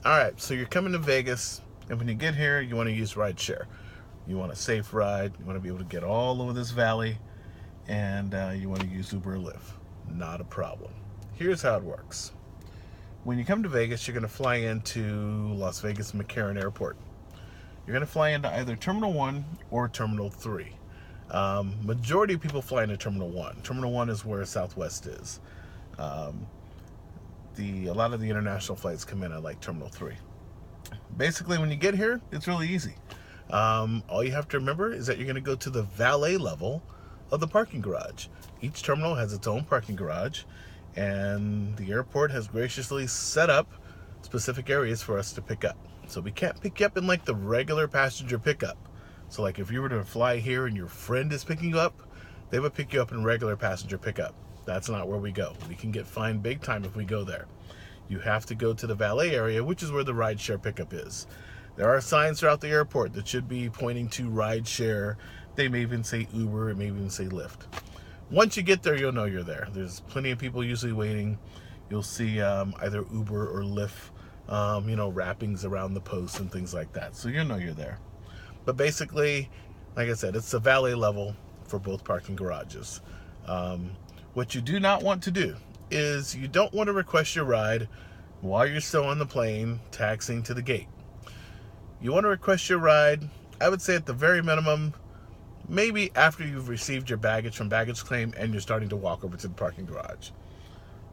All right, so you're coming to Vegas, and when you get here, you want to use rideshare. You want a safe ride. You want to be able to get all over this valley, and you want to use Uber or Lyft. Not a problem. Here's how it works. When you come to Vegas, you're going to fly into Las Vegas McCarran Airport. You're going to fly into either Terminal 1 or Terminal 3. Majority of people fly into Terminal 1. Terminal 1 is where Southwest is. Um, a lot of the international flights come in at like Terminal 3. Basically, when you get here, it's really easy. All you have to remember is that you're going to go to the valet level of the parking garage. Each terminal has its own parking garage, and the airport has graciously set up specific areas for us to pick up. So we can't pick you up in like the regular passenger pickup. So like if you were to fly here and your friend is picking you up, they would pick you up in regular passenger pickup. That's not where we go. We can get fined big time if we go there. You have to go to the valet area, which is where the rideshare pickup is. There are signs throughout the airport that should be pointing to rideshare. They may even say Uber, it may even say Lyft. Once you get there, you'll know you're there. There's plenty of people usually waiting. You'll see either Uber or Lyft, wrappings around the posts and things like that. So you'll know you're there. But basically, like I said, it's the valet level for both parking garages. What you do not want to do is you don't want to request your ride while you're still on the plane taxiing to the gate. You want to request your ride, I would say at the very minimum, maybe after you've received your baggage from baggage claim and you're starting to walk over to the parking garage.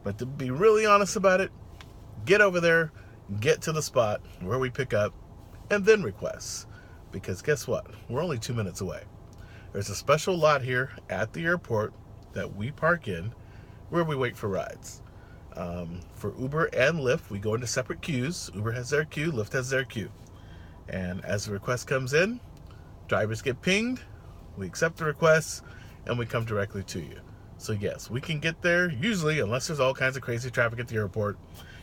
But to be really honest about it, get over there, get to the spot where we pick up, and then request. Because guess what? We're only 2 minutes away. There's a special lot here at the airport that we park in where we wait for rides. For Uber and Lyft, we go into separate queues. Uber has their queue, Lyft has their queue. And as the request comes in, drivers get pinged, we accept the request, and we come directly to you. So yes, we can get there usually, unless there's all kinds of crazy traffic at the airport,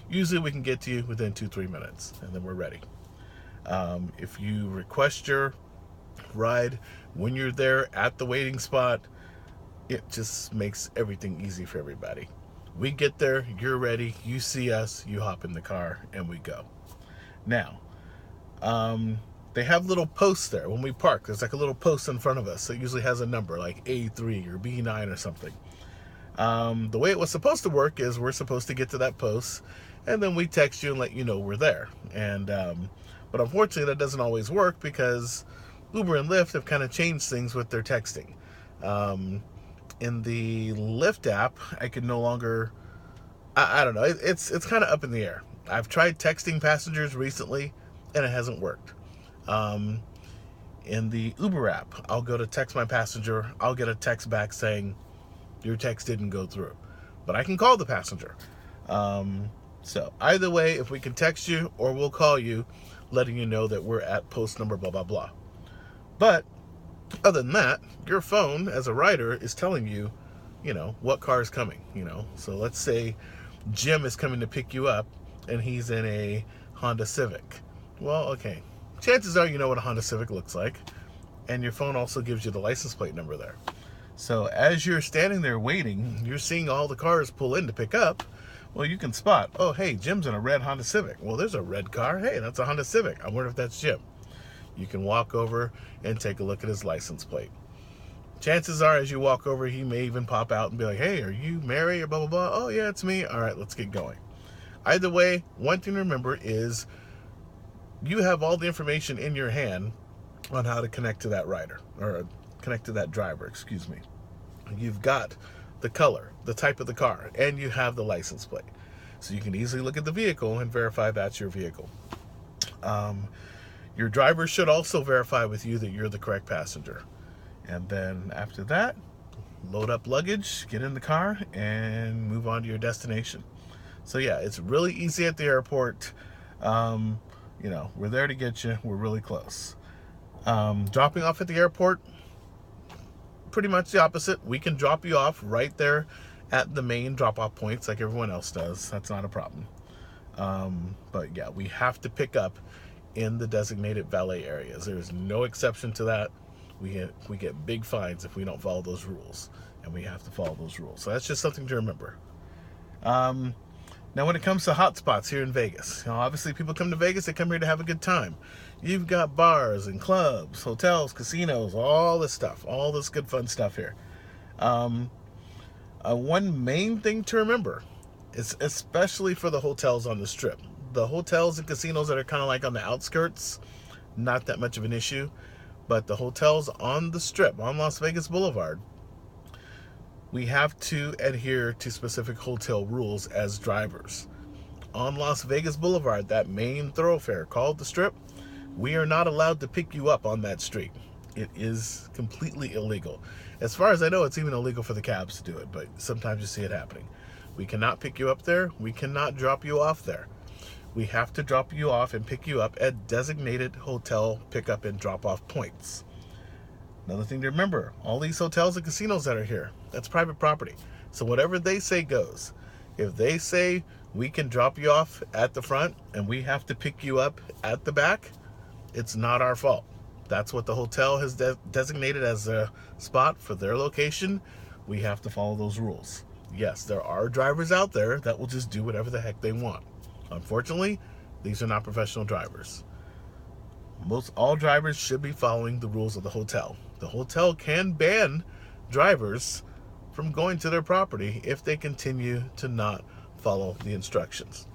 usually we can get to you within 2-3 minutes, and then we're ready. If you request your ride when you're there at the waiting spot, it just makes everything easy for everybody. We get there, you're ready, you see us, you hop in the car, and we go. Now, they have little posts there when we park. There's like a little post in front of us that usually has a number like A3 or B9 or something. The way it was supposed to work is we're supposed to get to that post and then we text you and let you know we're there. But unfortunately that doesn't always work because Uber and Lyft have kind of changed things with their texting. In the Lyft app, I can no longer, I don't know, it's kind of up in the air. I've tried texting passengers recently and it hasn't worked. In the Uber app, I'll go to text my passenger, I'll get a text back saying your text didn't go through, but I can call the passenger. So either way, if we can text you or we'll call you letting you know that we're at post number blah blah blah. But other than that, your phone as a rider is telling you, what car is coming, So let's say Jim is coming to pick you up and he's in a Honda Civic. Well, okay, chances are you know what a Honda Civic looks like, and your phone also gives you the license plate number there. So as you're standing there waiting, you're seeing all the cars pull in to pick up. Well, you can spot, oh, hey, Jim's in a red Honda Civic. Well, there's a red car. Hey, that's a Honda Civic. I wonder if that's Jim. You can walk over and take a look at his license plate. Chances are, as you walk over, he may even pop out and be like, hey, are you Mary or blah, blah, blah? Oh, yeah, it's me. All right, let's get going. Either way, one thing to remember is you have all the information in your hand on how to connect to that rider, or connect to that driver, excuse me. You've got the color, the type of the car, and you have the license plate. So you can easily look at the vehicle and verify that's your vehicle. Your driver should also verify with you that you're the correct passenger. And then after that, load up luggage, get in the car, and move on to your destination. So yeah, it's really easy at the airport. We're there to get you. We're really close. Dropping off at the airport, pretty much the opposite. We can drop you off right there at the main drop-off points like everyone else does. That's not a problem. But yeah, we have to pick up in the designated valet areas. There's no exception to that. We get big fines if we don't follow those rules, and we have to follow those rules. So that's just something to remember. Now, when it comes to hotspots here in Vegas, obviously people come to Vegas, they come here to have a good time. You've got bars and clubs, hotels, casinos, all this stuff, all this good fun stuff here. One main thing to remember is, especially for the hotels on the Strip, the hotels and casinos that are kind of like on the outskirts, not that much of an issue. But the hotels on the Strip, on Las Vegas Boulevard, we have to adhere to specific hotel rules as drivers. On Las Vegas Boulevard, that main thoroughfare called the Strip, we are not allowed to pick you up on that street. It is completely illegal. As far as I know, it's even illegal for the cabs to do it, but sometimes you see it happening. We cannot pick you up there. We cannot drop you off there. We have to drop you off and pick you up at designated hotel pickup and drop-off points. Another thing to remember, all these hotels and casinos that are here, that's private property. So whatever they say goes. If they say we can drop you off at the front and we have to pick you up at the back, it's not our fault. That's what the hotel has designated as a spot for their location. We have to follow those rules. Yes, there are drivers out there that will just do whatever the heck they want. Unfortunately, these are not professional drivers. All drivers should be following the rules of the hotel. The hotel can ban drivers from going to their property if they continue to not follow the instructions.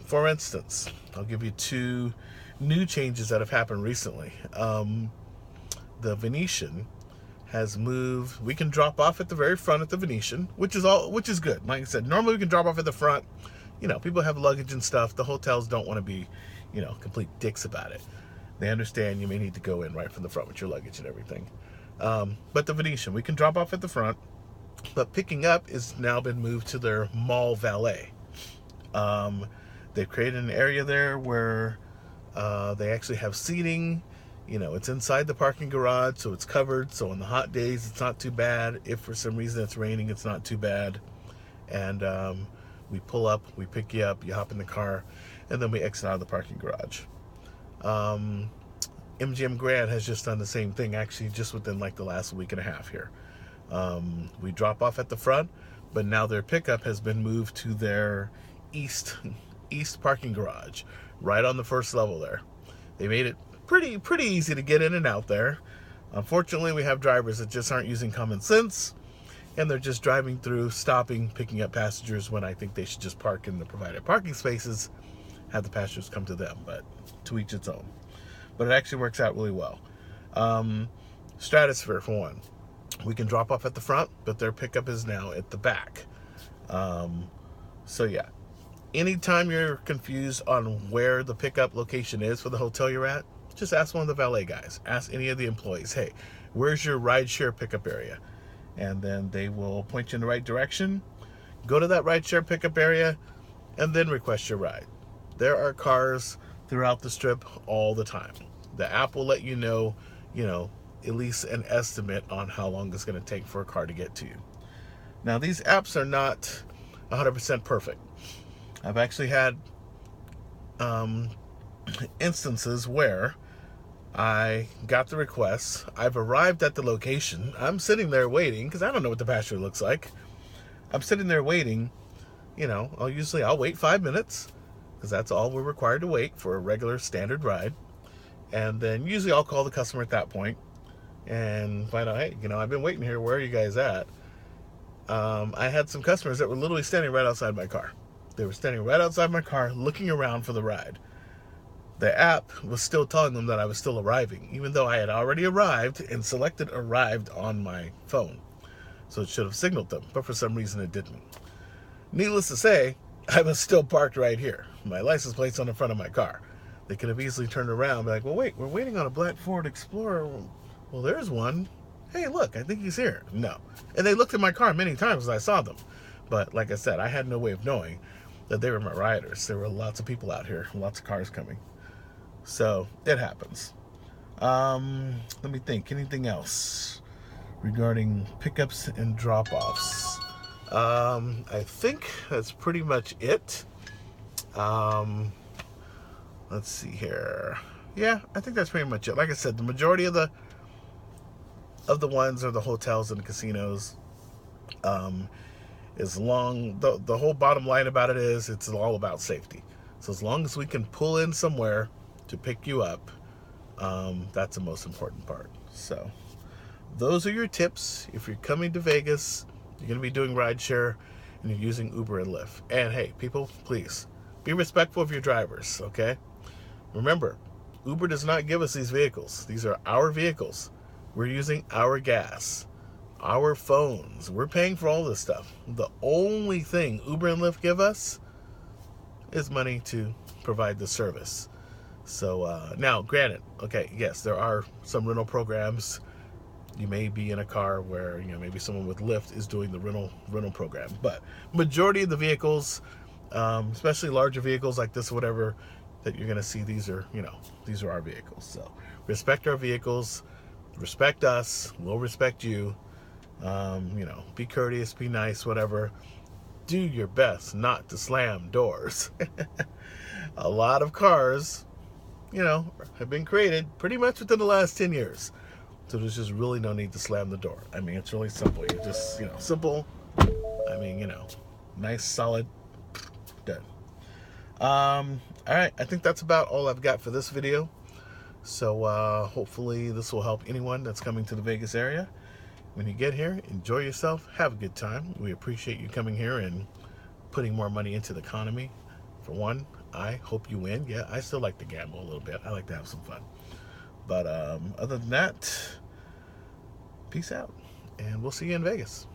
For instance, I'll give you two new changes that have happened recently. The Venetian has moved. We can drop off at the very front at the Venetian, which is good. Like I said, normally we can drop off at the front. People have luggage and stuff. The hotels don't want to be, complete dicks about it. They understand you may need to go in right from the front with your luggage and everything. But the Venetian, we can drop off at the front, but picking up is now been moved to their mall valet. They've created an area there where they actually have seating. It's inside the parking garage, so it's covered. So on the hot days, it's not too bad. If for some reason it's raining, it's not too bad. And we pull up, we pick you up, you hop in the car, and then we exit out of the parking garage. Mgm Grand has just done the same thing, actually, just within like the last week and a half here. We drop off at the front, but now their pickup has been moved to their east parking garage, right on the first level there. They made it pretty easy to get in and out there. Unfortunately, we have drivers that just aren't using common sense, and they're just driving through, stopping, picking up passengers when I think they should just park in the provided parking spaces, have the passengers come to them, but to each its own. But it actually works out really well. Stratosphere, for one. We can drop off at the front, but their pickup is now at the back. So yeah, anytime you're confused on where the pickup location is for the hotel you're at, just ask one of the valet guys. Ask any of the employees, hey, where's your rideshare pickup area? And then they will point you in the right direction. Go to that rideshare pickup area and then request your ride. There are cars throughout the Strip all the time. The app will let you know, at least an estimate on how long it's going to take for a car to get to you. Now, these apps are not 100% perfect. I've actually had instances where I got the request. I've arrived at the location. I'm sitting there waiting because I don't know what the pasture looks like. I'm sitting there waiting. I'll wait 5 minutes because that's all we're required to wait for a regular standard ride. And then usually I'll call the customer at that point and find out, hey, I've been waiting here. Where are you guys at? I had some customers that were literally standing right outside my car. They were standing right outside my car looking around for the ride. The app was still telling them that I was still arriving, even though I had already arrived and selected arrived on my phone. So it should have signaled them, but for some reason it didn't. Needless to say, I was still parked right here. My license plate's on the front of my car. They could have easily turned around and be like, well, wait, we're waiting on a black Ford Explorer. Well, there's one. Hey, look, I think he's here. No. And they looked at my car many times as I saw them. But like I said, I had no way of knowing that they were my riders. There were lots of people out here, lots of cars coming. So it happens. Let me think. Anything else regarding pickups and drop-offs? I think that's pretty much it. Let's see here. Yeah, I think that's pretty much it. Like I said, the majority of the ones are the hotels and the casinos. The whole bottom line about it is it's all about safety. So as long as we can pull in somewhere to pick you up, that's the most important part. So those are your tips. If you're coming to Vegas, you're going to be doing rideshare, and you're using Uber and Lyft. And hey, people, please be respectful of your drivers, okay? Remember, Uber does not give us these vehicles. These are our vehicles. We're using our gas, our phones. We're paying for all this stuff. The only thing Uber and Lyft give us is money to provide the service. So now, granted, okay, yes, there are some rental programs. You may be in a car where, maybe someone with Lyft is doing the rental program. But majority of the vehicles, especially larger vehicles like this, whatever, that you're going to see, these are our vehicles. So respect our vehicles, respect us, we'll respect you. Be courteous, be nice, whatever. Do your best not to slam doors. A lot of cars, have been created pretty much within the last 10 years. So there's just really no need to slam the door. I mean, it's really simple. You just, simple. I mean, nice, solid, done. All right, I think that's about all I've got for this video. So hopefully this will help anyone that's coming to the Vegas area. When you get here, enjoy yourself, have a good time. We appreciate you coming here and putting more money into the economy. For one, I hope you win. Yeah, I still like to gamble a little bit. I like to have some fun. But other than that, peace out, and we'll see you in Vegas.